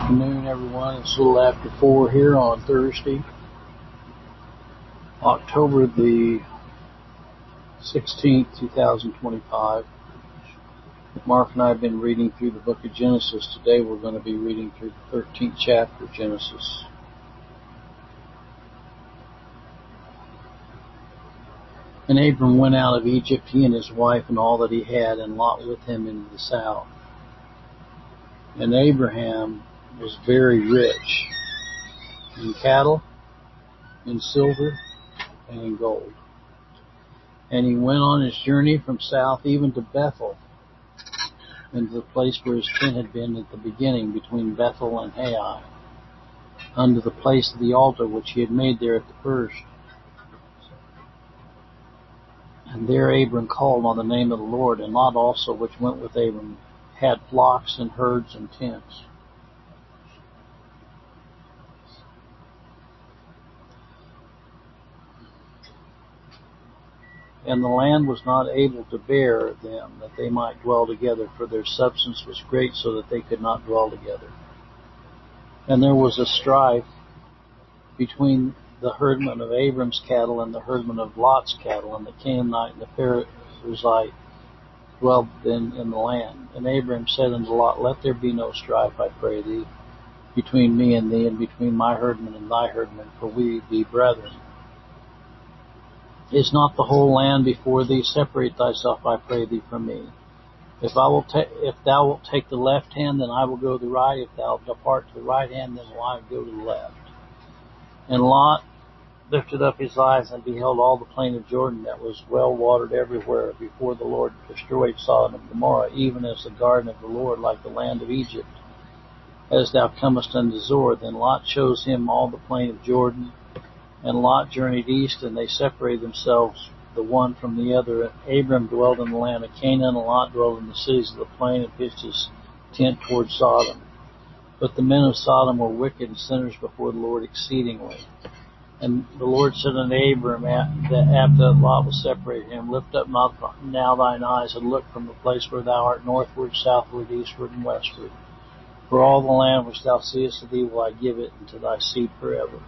afternoon, everyone. It's a little after 4 here on Thursday, October the 16th, 2025. Mark and I have been reading through the book of Genesis. Today we're going to be reading through the 13th chapter of Genesis. And Abram went out of Egypt, he and his wife and all that he had, and Lot with him into the south. And Abraham was very rich in cattle, in silver, and in gold. And he went on his journey from south even to Bethel, into the place where his tent had been at the beginning, between Bethel and Hai, unto the place of the altar which he had made there at the first. And there Abram called on the name of the Lord, and Lot also, which went with Abram, had flocks and herds and tents. And the land was not able to bear them, that they might dwell together, for their substance was great, so that they could not dwell together. And there was a strife between the herdmen of Abram's cattle and the herdmen of Lot's cattle, and the Canaanite and the Perizzite dwelled then in the land. And Abram said unto Lot, Let there be no strife, I pray thee, between me and thee, and between my herdmen and thy herdmen, for we be brethren. Is not the whole land before thee? Separate thyself, I pray thee, from me. If thou wilt take the left hand, then I will go to the right. If thou depart to the right hand, then will I go to the left. And Lot lifted up his eyes and beheld all the plain of Jordan, that was well watered everywhere, before the Lord destroyed Sodom and Gomorrah, even as the garden of the Lord, like the land of Egypt, as thou comest unto Zoar. Then Lot chose him all the plain of Jordan. And Lot journeyed east, and they separated themselves the one from the other. Abram dwelt in the land of Canaan, and Lot dwelt in the cities of the plain, and pitched his tent toward Sodom. But the men of Sodom were wicked and sinners before the Lord exceedingly. And the Lord said unto Abram, after Lot was separated him, Lift up now thine eyes, and look from the place where thou art, northward, southward, eastward, and westward. For all the land which thou seest of thee will I give it unto thy seed forever.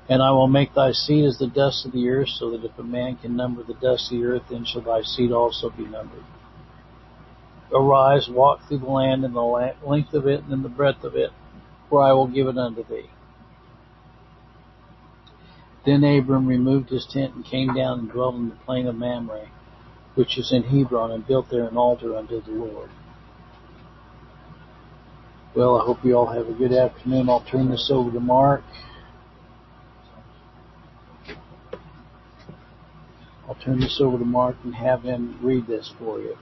And I will make thy seed as the dust of the earth, so that if a man can number the dust of the earth, then shall thy seed also be numbered. Arise, walk through the land in the length of it and in the breadth of it, for I will give it unto thee. Then Abram removed his tent and came down and dwelt in the plain of Mamre, which is in Hebron, and built there an altar unto the Lord. Well, I hope you all have a good afternoon. I'll turn this over to Mark. And have him read this for you.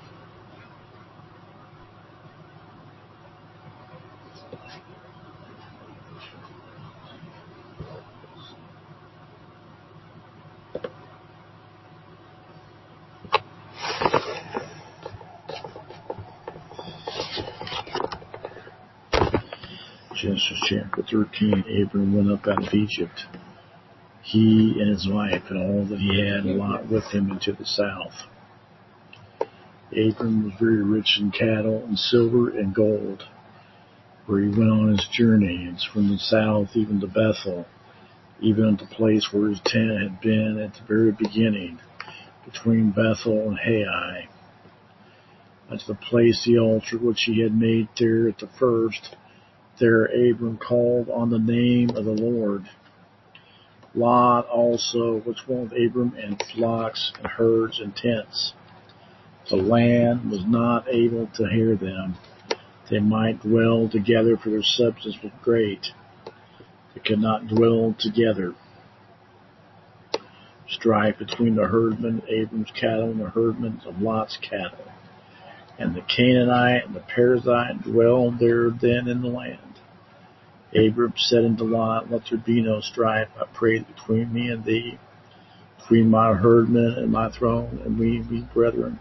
Genesis chapter 13. Abram went up out of Egypt, he and his wife and all that he had, and Lot with him into the south. Abram was very rich in cattle and silver and gold, where he went on his journey. It's from the south even to Bethel, even unto the place where his tent had been at the very beginning, between Bethel and Hai, unto the place the altar which he had made there at the first. There Abram called on the name of the Lord. Lot also, which went with Abram, and flocks and herds and tents. The land was not able to hear them. They might dwell together, for their substance was great. They could not dwell together. Strife between the herdmen of Abram's cattle and the herdmen of Lot's cattle. And the Canaanite and the Perizzite dwelled there then in the land. Abram said unto Lot, Let there be no strife, I pray, between me and thee, between my herdmen and my throne, and we be brethren.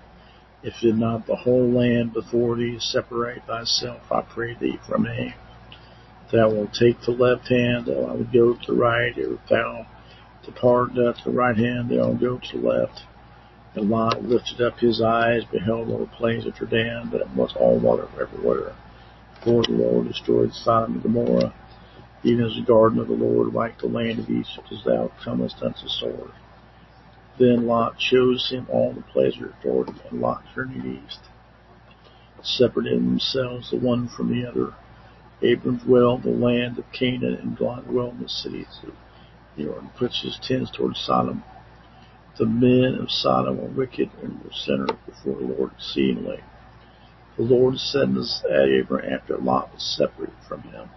If did not the whole land before thee, separate thyself, I pray thee, from me. If thou wilt take the left hand, then I will go to the right. If thou depart to the right hand, then I will go to the left. And Lot lifted up his eyes, beheld all the plains of Jordan, that it was all water everywhere. For the Lord destroyed Sodom and Gomorrah, even as the garden of the Lord, like the land of Egypt, as thou comest unto the sword. Then Lot chose him all the pleasure toward him, and Lot journeyed east, separated themselves the one from the other. Abram dwelled in the land of Canaan, and Lot dwelled in the cities of the Jordan, puts his tents toward Sodom. The men of Sodom were wicked and were sinners before the Lord exceedingly. The Lord said unto Abram after Lot was separated from him,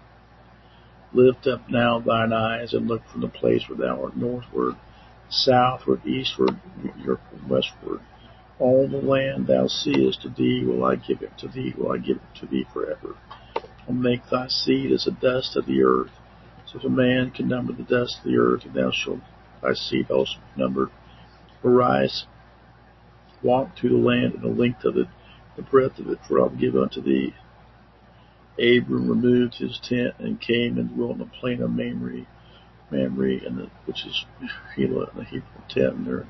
Lift up now thine eyes, and look from the place where thou art northward, southward, eastward, westward. All the land thou seest, to thee will I give it, to thee forever. I'll make thy seed as the dust of the earth. So if a man can number the dust of the earth, and thou shalt thy seed also be numbered. Arise, walk through the land in the length of it, the breadth of it, for I will give unto thee. Abram removed his tent and came and dwelt in the plain of Mamre, which is Helah, and the Hebrew tent, and there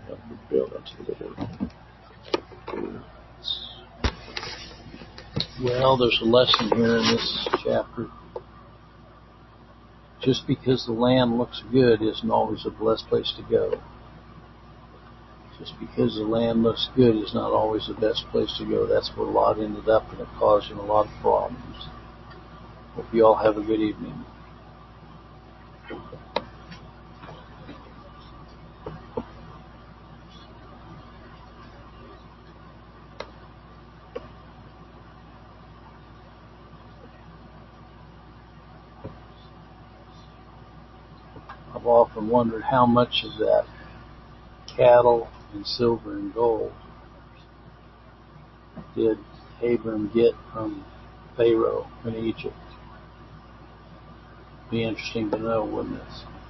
built unto the Lord. Well, there's a lesson here in this chapter. Just because the land looks good isn't always the best place to go. Just because the land looks good is not always the best place to go. That's where Lot ended up, and it caused him a lot of problems. Hope you all have a good evening. I've often wondered how much of that cattle and silver and gold did Abram get from Pharaoh in Egypt. Be interesting to know, wouldn't it?